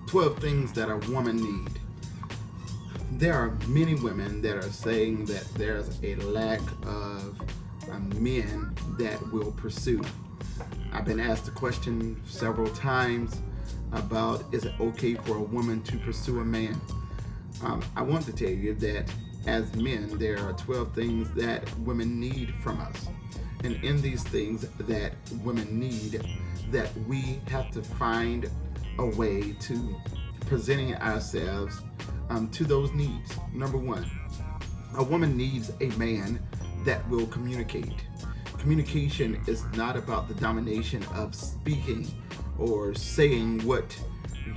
12 things that a woman need. There are many women that are saying that there's a lack of men that will pursue. I've been asked the question several times about, is it okay for a woman to pursue a man? I want to tell you that as men, there are 12 things that women need from us. And in these things that women need, that we have to find a way to presenting ourselves to those needs. Number one, a woman needs a man that will communicate. Communication is not about the domination of speaking or saying what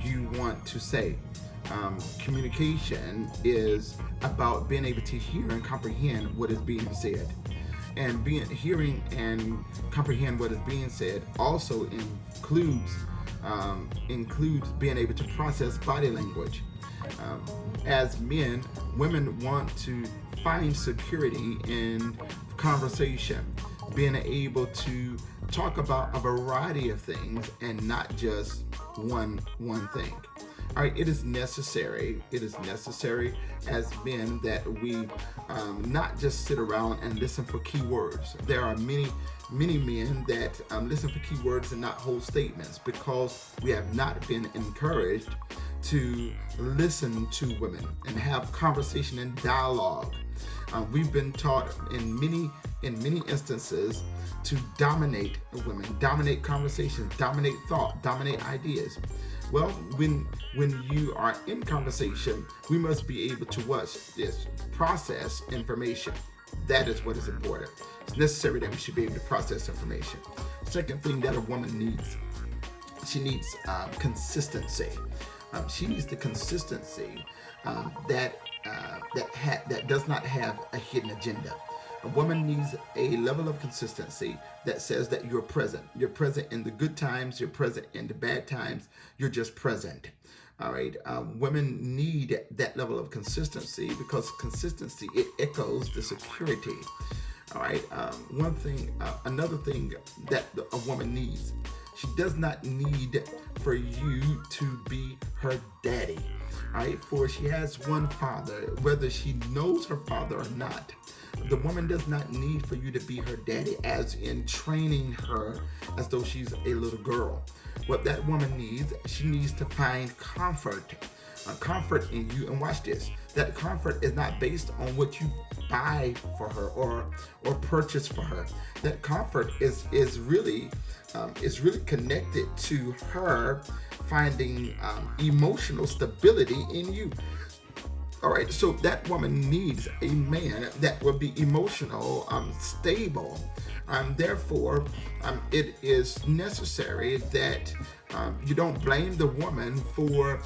you want to say. Communication is about being able to hear and comprehend what is being said. And hearing and comprehend what is being said also includes being able to process body language. As men, women want to find security in conversation, being able to talk about a variety of things and not just one thing. All right, it is necessary as men that we not just sit around and listen for keywords. There are many men that listen for keywords and not whole statements, because we have not been encouraged to listen to women and have conversation and dialogue. We've been taught in many instances to dominate women, dominate conversations, dominate thought, dominate ideas. Well, when you are in conversation, we must be able to watch this, process information. That is what is important. It's necessary that we should be able to process information. Second thing that a woman needs, she needs consistency. She needs the consistency that does not have a hidden agenda. A woman needs a level of consistency that says that you're present. You're present in the good times. You're present in the bad times. You're just present. All right. Women need that level of consistency, because consistency, it echoes the security. All right. Another thing that a woman needs, she does not need for you to be her daddy. All right. For she has one father, whether she knows her father or not. The woman does not need for you to be her daddy, as in training her as though she's a little girl. What that woman needs, she needs to find comfort in you. And watch this, that comfort is not based on what you buy for her or purchase for her. That comfort is really connected to her finding emotional stability in you. All right, so that woman needs a man that will be emotional, stable. Therefore, it is necessary that you don't blame the woman for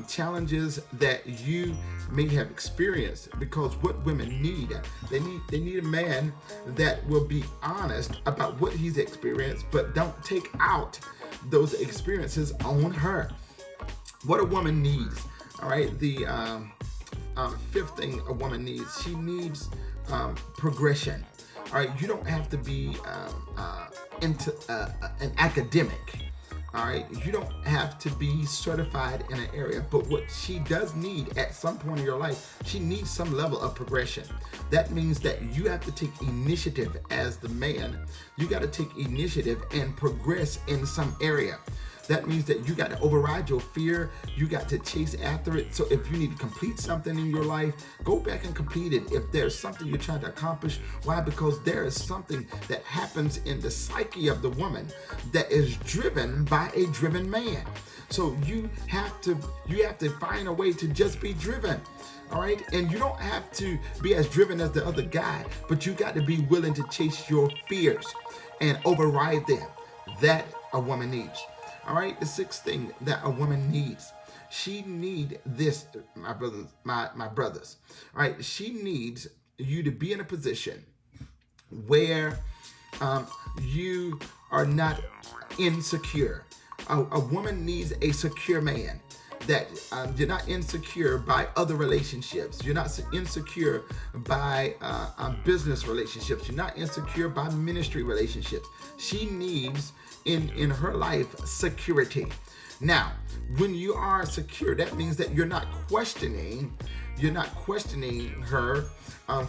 challenges that you may have experienced, because what women need, they need a man that will be honest about what he's experienced, but don't take out those experiences on her. What a woman needs, all right, the fifth thing a woman needs, she needs progression. All right, you don't have to be into an academic. All right, you don't have to be certified in an area, but what she does need at some point in your life, she needs some level of progression. That means that you have to take initiative as the man. You got to take initiative and progress in some area. That means that you got to override your fear. You got to chase after it. So if you need to complete something in your life, go back and complete it. If there's something you're trying to accomplish, why? Because there is something that happens in the psyche of the woman that is driven by a driven man. So you have to find a way to just be driven. All right. And you don't have to be as driven as the other guy, but you got to be willing to chase your fears and override them. That a woman needs. All right, the sixth thing that a woman needs, she needs this, my brothers. All right, she needs you to be in a position where you are not insecure. A woman needs a secure man. That you're not insecure by other relationships. You're not insecure by business relationships. You're not insecure by ministry relationships. She needs in her life security. Now, when you are secure, that means that you're not questioning her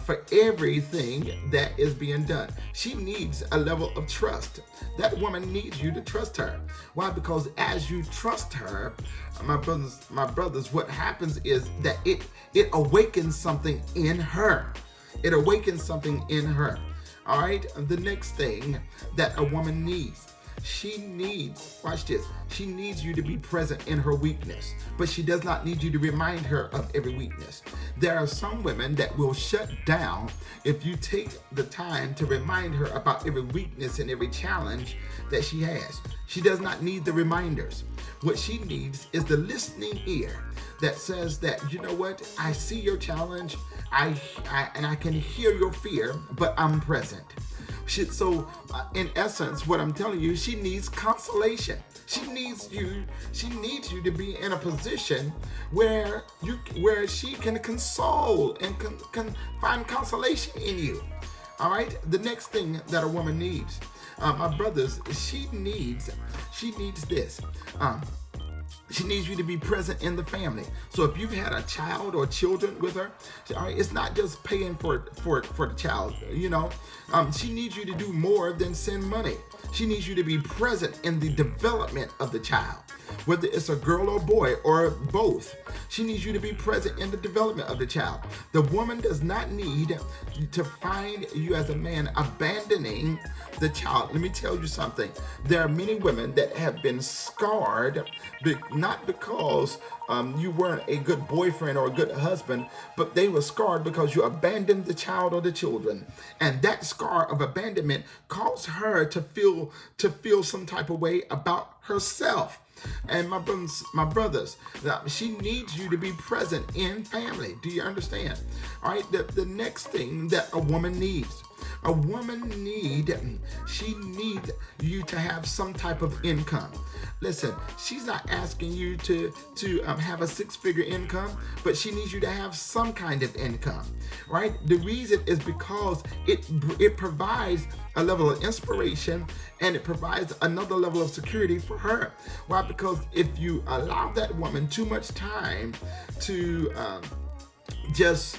for everything that is being done. She needs a level of trust. That woman needs you to trust her. Why? Because as you trust her, my brothers, what happens is that it awakens something in her. It awakens something in her. All right. The next thing that a woman needs. She needs, watch this, she needs you to be present in her weakness, but she does not need you to remind her of every weakness. There are some women that will shut down if you take the time to remind her about every weakness and every challenge that she has. She does not need the reminders. What she needs is the listening ear that says that, you know what, I see your challenge, and I can hear your fear, but I'm present. So, in essence, what I'm telling you, she needs consolation. She needs you to be in a position where she can console and can find consolation in you. All right. The next thing that a woman needs, my brothers, she needs this. She needs you to be present in the family. So if you've had a child or children with her, all right, it's not just paying for the child. She needs you to do more than send money. She needs you to be present in the development of the child, whether it's a girl or boy or both. She needs you to be present in the development of the child. The woman does not need to find you as a man abandoning the child. Let me tell you something. There are many women that have been scarred, not because you weren't a good boyfriend or a good husband, but they were scarred because you abandoned the child or the children. And that scar of abandonment caused her to feel some type of way about herself. And my brothers, she needs you to be present in family. Do you understand? All right. The next thing that a woman needs. She needs you to have some type of income. Listen, she's not asking you to have a six-figure income, but she needs you to have some kind of income, right? The reason is because it provides a level of inspiration and it provides another level of security for her. Why? Because if you allow that woman too much time to just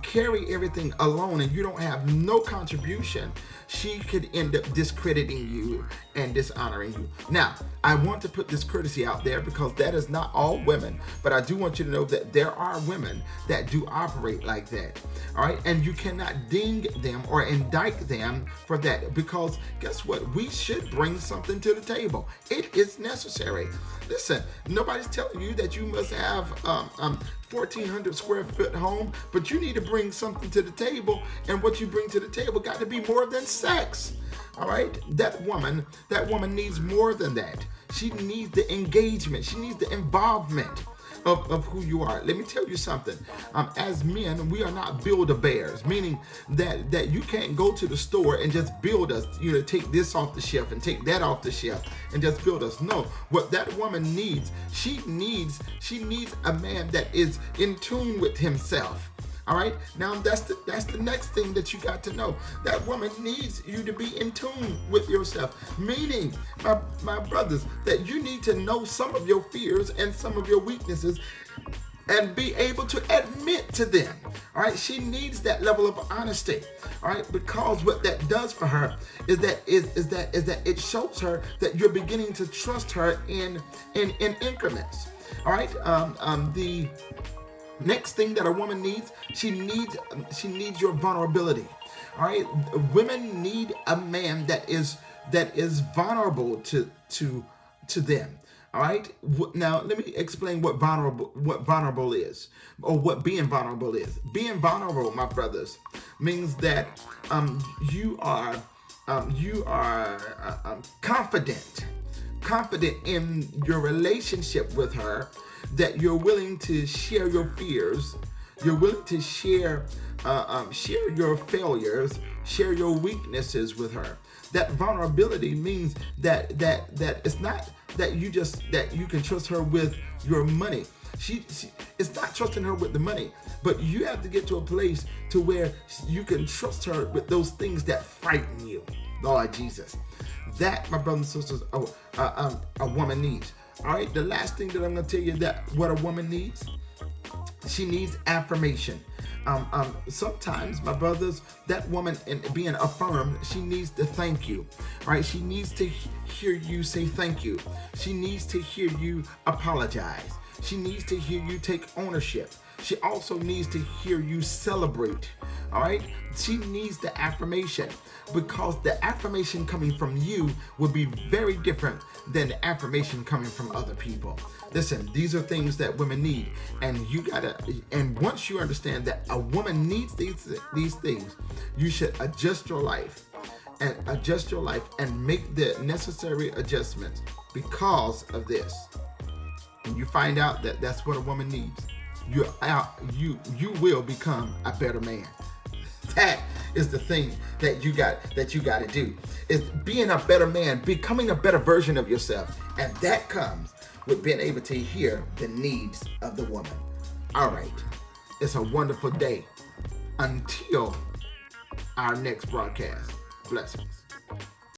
carry everything alone and you don't have no contribution, she could end up discrediting you and dishonoring you. Now, I want to put this courtesy out there because that is not all women, but I do want you to know that there are women that do operate like that. All right. And you cannot ding them or indict them for that, because guess what? We should bring something to the table. It is necessary. Listen, nobody's telling you that you must have 1,400 square foot home, but you need to bring something to the table, and what you bring to the table got to be more than sex. All right, that woman needs more than that. She needs the engagement. She needs the involvement of who you are. Let me tell you something. As men, we are not build-a-bears, meaning that you can't go to the store and just build us, take this off the shelf and take that off the shelf and just build us. No, what that woman needs, she needs a man that is in tune with himself. All right. Now that's the next thing that you got to know. That woman needs you to be in tune with yourself. Meaning, my brothers, that you need to know some of your fears and some of your weaknesses and be able to admit to them. All right. She needs that level of honesty. All right. Because what that does for her is that it shows her that you're beginning to trust her in increments. All right. The next thing that a woman needs, she needs your vulnerability. All right, women need a man that is vulnerable to them. All right. Now let me explain what vulnerable is, or what being vulnerable is. Being vulnerable, my brothers, means that you are confident in your relationship with her, that you're willing to share your fears, you're willing to share your failures, share your weaknesses with her. That vulnerability means that it's not that you can trust her with your money. It's not trusting her with the money, but you have to get to a place to where you can trust her with those things that frighten you. Lord Jesus. That, my brothers and sisters, a woman needs. All right, the last thing that I'm going to tell you, that what a woman needs, she needs affirmation. Sometimes, my brothers, that woman, in being affirmed, she needs to thank you, right? She needs to hear you say thank you. She needs to hear you apologize. She needs to hear you take ownership. She also needs to hear you celebrate, all right? She needs the affirmation, because the affirmation coming from you will be very different than the affirmation coming from other people. Listen, these are things that women need, and once you understand that a woman needs these things, you should adjust your life and make the necessary adjustments because of this. And you find out that that's what a woman needs. You will become a better man. That is the thing that you got to do, is being a better man, becoming a better version of yourself, and that comes with being able to hear the needs of the woman. All right, it's a wonderful day until our next broadcast. Blessings.